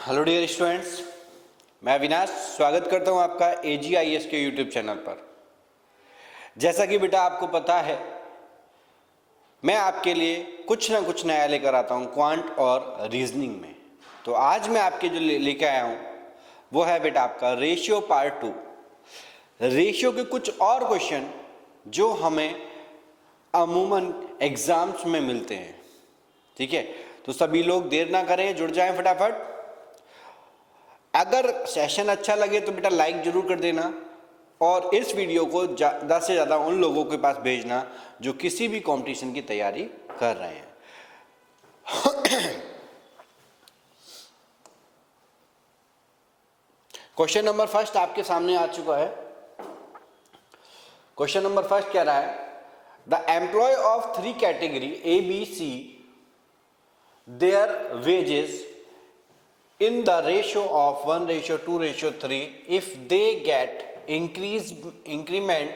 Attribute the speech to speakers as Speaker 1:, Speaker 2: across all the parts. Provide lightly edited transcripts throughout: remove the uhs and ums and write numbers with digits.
Speaker 1: Hello dear students, मैं अविनाश स्वागत करता हूं आपका AGIS के यूट्यूब चैनल पर। जैसा कि बेटा आपको पता है, मैं आपके लिए कुछ ना कुछ नया लेकर आता हूं क्वांट और रीजनिंग में। तो आज मैं आपके जो लेकर आया हूं वो है बेटा आपका रेशियो पार्ट 2। रेशियो के कुछ और क्वेश्चन जो हमें अमूमन एग्जाम्स में मिलते हैं। ठीक है, तो सभी लोग देर ना करें, जुड़ जाएं फटाफट। अगर सेशन अच्छा लगे तो बेटा लाइक जरूर कर देना और इस वीडियो को ज़्यादा से ज़्यादा उन लोगों के पास भेजना जो किसी भी कंपटीशन की तैयारी कर रहे हैं। क्वेश्चन नंबर फर्स्ट आपके सामने आ चुका है। क्वेश्चन नंबर फर्स्ट कह रहा है, the employ of 3 category ABC, their wages in the ratio of 1:2:3, if they get increment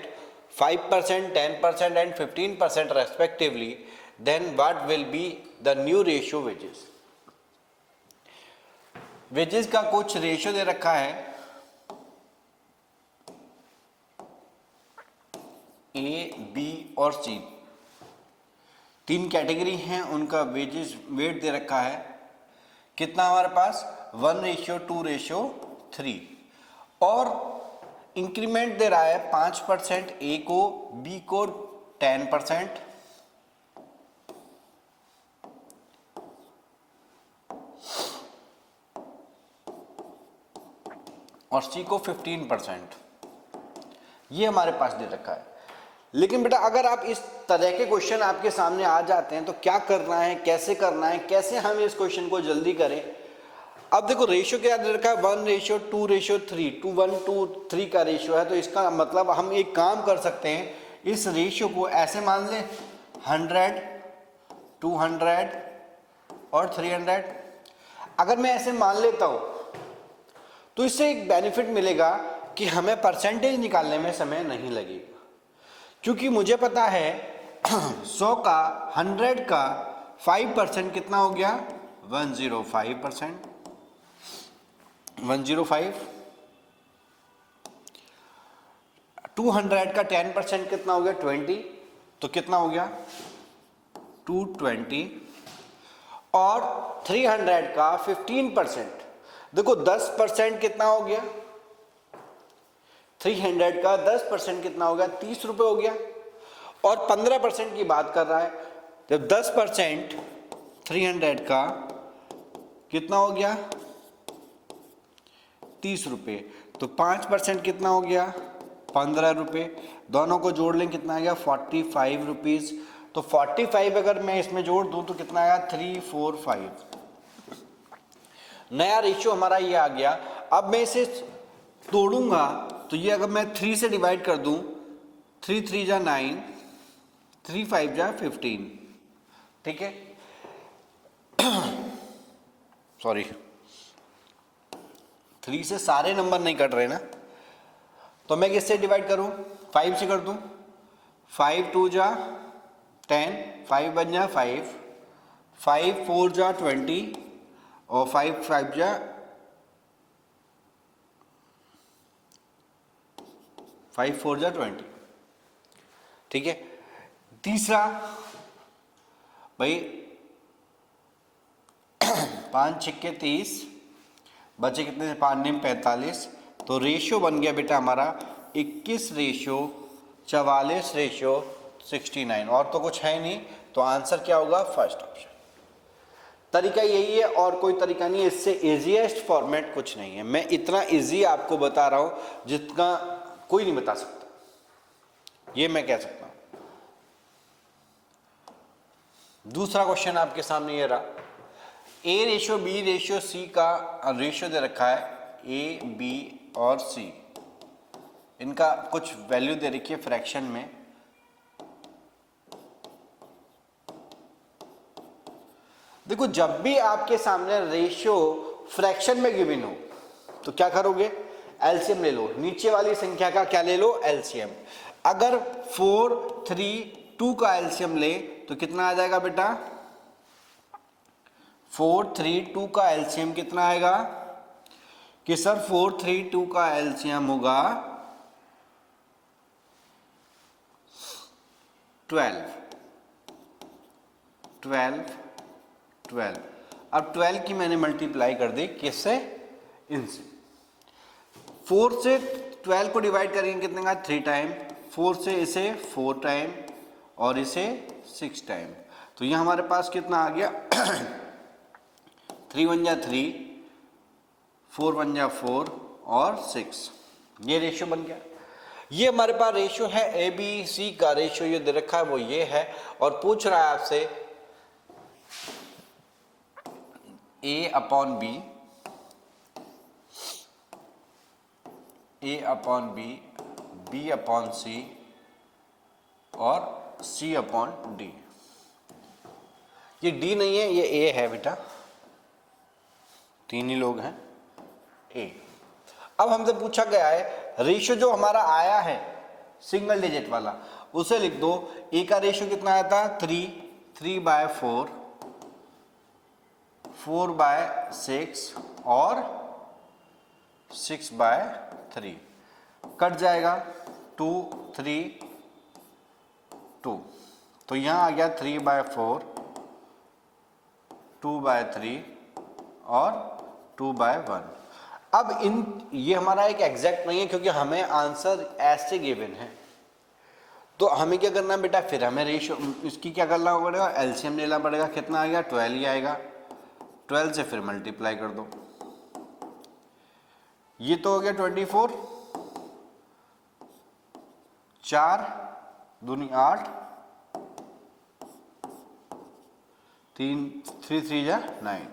Speaker 1: 5%, 10% and 15% respectively, then what will be the new ratio wages? wages का कुछ ratio दे रखा है, A, B और C 3 category हैं, उनका wages wait दे रखा है। कितना हमारे पास 1:2:3 और इंक्रीमेंट दे रहा है 5% ए को, बी को 10% और सी को 15%। ये हमारे पास दे रखा है। लेकिन बेटा अगर आप इस तरह के क्वेश्चन आपके सामने आ जाते हैं तो क्या करना है, कैसे करना है, कैसे हम इस क्वेश्चन को जल्दी करें। अब देखो रेशियो क्या दे रखा है, 1:2:3, 1:3 का रेशियो है। तो इसका मतलब हम एक काम कर सकते हैं, इस रेशियो को ऐसे मान लें 100, 200 और 300। अगर मैं ऐसे मान लेता हूं तो इससे एक बेनिफिट मिलेगा कि हमें परसेंटेज निकालने में समय नहीं लगेगा, क्योंकि मुझे पता है 100 का 100 का 5% कितना हो गया 105%, 105। 200 का 10% कितना हो गया 20, तो कितना हो गया 220। और 300 का 15%, देखो 10% कितना हो गया, 300 का 10% कितना हो गया 30 रुपए हो गया। और 15% की बात कर रहा है, जब 10% 300 का कितना हो गया 30 रुपए, तो 5% कितना हो गया 15 रुपए। दोनों को जोड़ लें कितना आ गया 45 रुपीज। तो 45 अगर मैं इसमें जोड़ दूं तो कितना आया 345। नया रेशियो हमारा ये आ गया। अब मैं इसे तोड़ूंगा तो ये अगर मैं 3 से डिवाइड कर दूं, 3 3 जा 9, 3 5 जा 15। ठीक है, सॉरी 3 से सारे नंबर नहीं कट रहे ना, तो मैं किससे डिवाइड करूं 5 से कर दूं। 5 2 जा 10, 5 बन जा 5, 5 4 जा 20 और 5 5 जा 5 4 जा 20। ठीक है, तीसरा भाई 5 6 30, बचे कितने 5 9 45। तो रेशियो बन गया बेटा हमारा 21:44:69। और तो कुछ है नहीं, तो आंसर क्या होगा फर्स्ट ऑप्शन। तरीका यही है और कोई तरीका नहीं है, इससे इजीएस्ट फॉर्मेट कुछ नहीं है। मैं इतना इजी आपको बता रहा हूं जितना कोई नहीं बता सकता, ये मैं कह सकता हूं। दूसरा क्वेश्चन आपके सामने ये रहा, A:B:C का रेशियो दे रखा है, A, B और C, इनका कुछ वैल्यू दे रखी है फ्रैक्शन में। देखो जब भी आपके सामने रेशियो फ्रैक्शन में गिवन हो तो क्या करोगे, एलसीएम ले लो। नीचे वाली संख्या का क्या ले लो, एलसीएम। अगर 4 3 2 का एलसीएम ले तो कितना आ जाएगा बेटा 4 3 2 का एलसीएम कितना आएगा कि सर 4 3 2 का एलसीएम होगा 12 12 12। अब 12 की मैंने मल्टीप्लाई कर दी किससे, इनसे। 4 से 12 को डिवाइड करेंगे कितने का, 3 टाइम। 4 से इसे 4 टाइम और इसे 6 टाइम। तो ये हमारे पास कितना आ गया 3 1 जा 3, 4 1 जा 4 और 6। ये रेशियो बन गया। ये हमारे पास रेशियो है, ए बी सी का रेशियो ये दे रखा है वो ये है, और पूछ रहा है आपसे ए अपॉन बी, ए अपॉन बी, बी अपॉन सी और सी अपॉन डी। ये डी नहीं है, ये ए है बेटा, तीन ही लोग हैं ए। अब हमसे पूछा गया है रेशियो जो हमारा आया है सिंगल डिजिट वाला, उसे लिख दो। ए का रेशियो कितना आया था 3, 3/4, 4/6 और 6/3। कट जाएगा 2 3 2, तो यहाँ आ गया 3/4, 2/3 और 2/1। अब ये हमारा एक एग्जैक्ट नहीं है क्योंकि हमें आंसर ऐसे गिवन है, तो हमें क्या करना है बेटा, फिर हमें रेशियो इसकी क्या करना पड़ेगा, एलसीएम लेना पड़ेगा। कितना आ गया 12 ही आएगा, 12 से फिर मल्टीप्लाई कर दो। ये तो हो गया 24, 4 दूनी 8, 3 3 जा 9।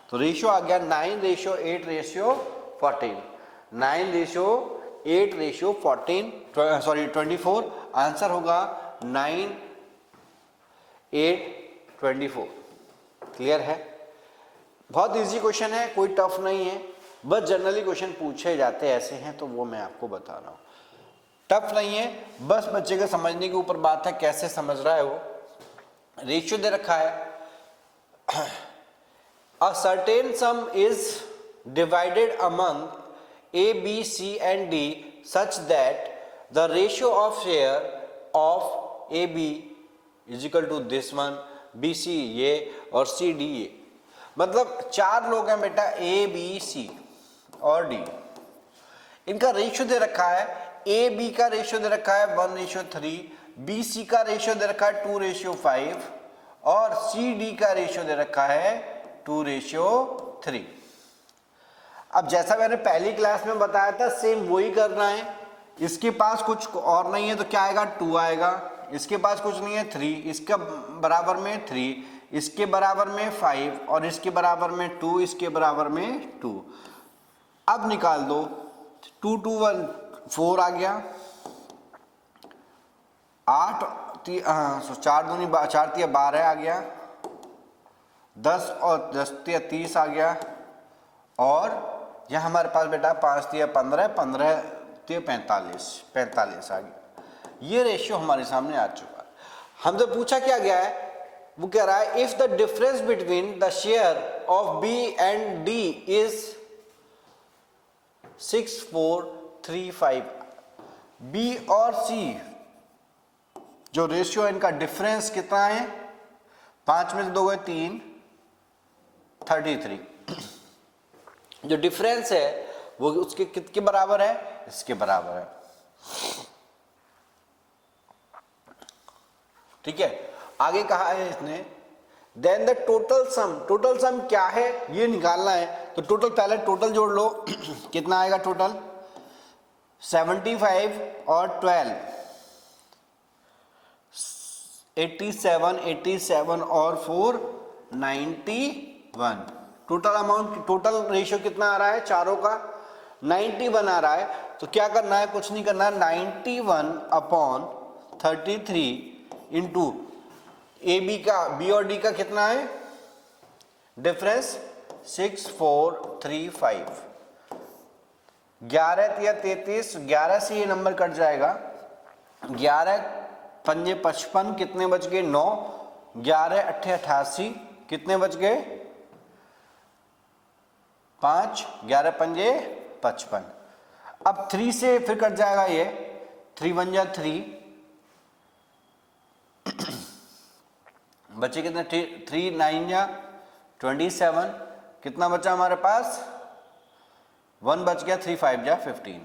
Speaker 1: तो रेशियो आ गया 9:8:14, 9:8:14, सॉरी 24। आंसर होगा 9:8:24। क्लियर है? बहुत इजी क्वेश्चन है, कोई टफ नहीं है, बस जनरली क्वेश्चन पूछे जाते ऐसे हैं तो वो मैं आपको बता रहा हूँ। टफ नहीं है, बस बच्चे के समझने के ऊपर बात है, कैसे समझ रहा है वो। रेशियो दे रखा है, a certain sum is divided among A, B, C and D such that the ratio of share of AB is equal to this one, BC ये और CD ये। मतलब 4 लोग हैं बेटा A, B, C और D, इनका रेशियो दे रखा है। A, B का रेशियो दे रखा है 1:3, B, C का रेशियो दे रखा है 2:5 और C, D का रेशियो दे रखा है 2:3। अब जैसा मैंने पहली क्लास में बताया था सेम वही करना है। इसके पास कुछ और नहीं है तो क्या आएगा 2 आएगा, इसके पास कुछ नहीं है 3, इसका बराबर में 3, इसके बराबर में 5 और इसके बराबर में 2, इसके बराबर में 2। अब निकाल दो, 2 2 1 4 आ गया, 8 4 दूनी 4 3 12 आ गया, 10 और 10 30 आ गया, और यहाँ हमारे पास बेटा 5 3 15, 15 3 45 आ गया। ये रेशियो हमारे सामने आ चुका है। हमसे पूछा क्या गया है, वो कह रहा है if the difference between the share of B and D is 6:4:3:5। B और सी जो रेशियो है इनका डिफरेंस कितना है, 5 में से 2 गए 3, 33। जो डिफरेंस है वो उसके कितने बराबर है, इसके बराबर है। ठीक है, आगे कहा है इसने देन द टोटल सम क्या है ये निकालना है। तो टोटल पहले टोटल जोड़ लो कितना आएगा टोटल, 75 और 12 87, 87 और 4 91। टोटल अमाउंट, टोटल रेशियो कितना आ रहा है चारों का, 91 आ रहा है। तो क्या करना है, कुछ नहीं करना है, 91/33 इंटू ए बी का, बी और डी का कितना है डिफरेंस 6:4:3:5। 11 या 33, 11 से ये नंबर कट जाएगा, 11 पंजे 55, कितने बच गए 9, 11 8 88, कितने बच गए 5, 11 पंजे 55। अब 3 से फिर कट जाएगा ये, 3 1 जा 3, बचे कितने, 3 9 जा 27, कितना बचा हमारे पास, 1 बच गया, 3 5 जा 15।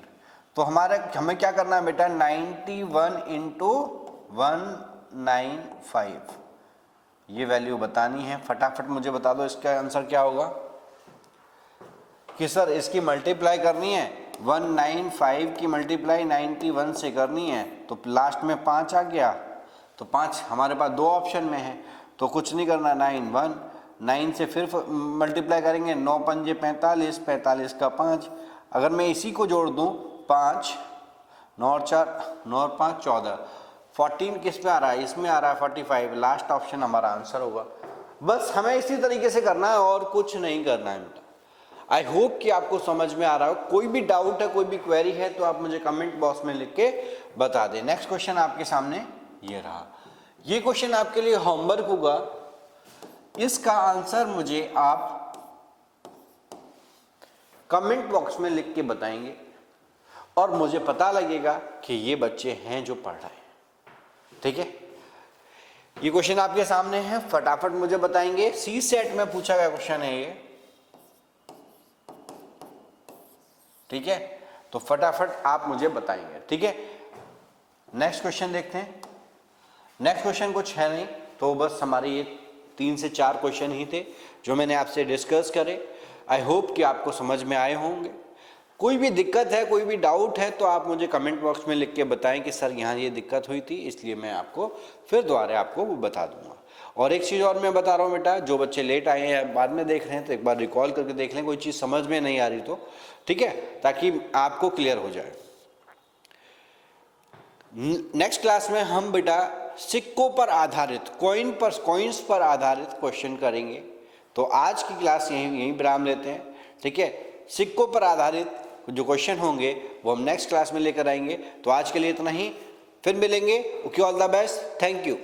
Speaker 1: तो हमें क्या करना है बेटा, 91 इंटू 195 ये वैल्यू बतानी है। फटाफट मुझे बता दो इसका आंसर क्या होगा। कि सर इसकी मल्टीप्लाई करनी है, 195 की मल्टीप्लाई 91 से करनी है, तो लास्ट में 5 आ गया, तो 5 हमारे पास 2 ऑप्शन में है, तो कुछ नहीं करना, 9 1 9 से फिर मल्टीप्लाई करेंगे, 9 पंजे 45, 45 का 5। अगर मैं इसी को जोड़ दूं, 5 9 और 4 9 और 5 14, 14 किस में आ रहा है, इसमें आ रहा है 45, लास्ट ऑप्शन हमारा आंसर होगा। बस हमें इसी तरीके से करना है और कुछ नहीं करना है बेटा। आई होप कि आपको समझ में आ रहा हो। कोई भी डाउट है, कोई भी क्वेरी है तो आप मुझे कमेंट बॉक्स में लिख के बता दें। नेक्स्ट क्वेश्चन आपके सामने ये रहा, ये क्वेश्चन आपके लिए होमवर्क होगा, इसका आंसर मुझे आप कमेंट बॉक्स में लिख के बताएंगे और मुझे पता लगेगा कि ये बच्चे हैं जो पढ़ रहे हैं। ठीक है, ये क्वेश्चन आपके सामने है, फटाफट मुझे बताएंगे। सी सेट में पूछा गया क्वेश्चन है ये, ठीक है, तो फटाफट आप मुझे बताएंगे। ठीक है, नेक्स्ट क्वेश्चन देखते हैं। नेक्स्ट क्वेश्चन कुछ है नहीं, तो बस हमारे ये 3 से 4 क्वेश्चन ही थे जो मैंने आपसे डिस्कस करे। आई होप कि आपको समझ में आए होंगे। कोई भी दिक्कत है, कोई भी डाउट है तो आप मुझे कमेंट बॉक्स में लिख के बताएं कि सर यहाँ ये दिक्कत हुई थी, इसलिए मैं आपको फिर दोबारा आपको वो बता दूंगा। और एक चीज़ और मैं बता रहा हूँ बेटा, जो बच्चे लेट आए हैं बाद में देख रहे हैं तो एक बार रिकॉल करके देख लें, कोई चीज़ समझ में नहीं आ रही तो, ठीक है, ताकि आपको क्लियर हो जाए। नेक्स्ट क्लास में हम बेटा सिक्कों पर आधारित, कॉइन्स पर आधारित क्वेश्चन करेंगे। तो आज की क्लास यहीं विराम लेते हैं। ठीक है, सिक्कों पर आधारित जो क्वेश्चन होंगे वो हम नेक्स्ट क्लास में लेकर आएंगे। तो आज के लिए इतना ही, फिर मिलेंगे। Okay, all the best, thank you.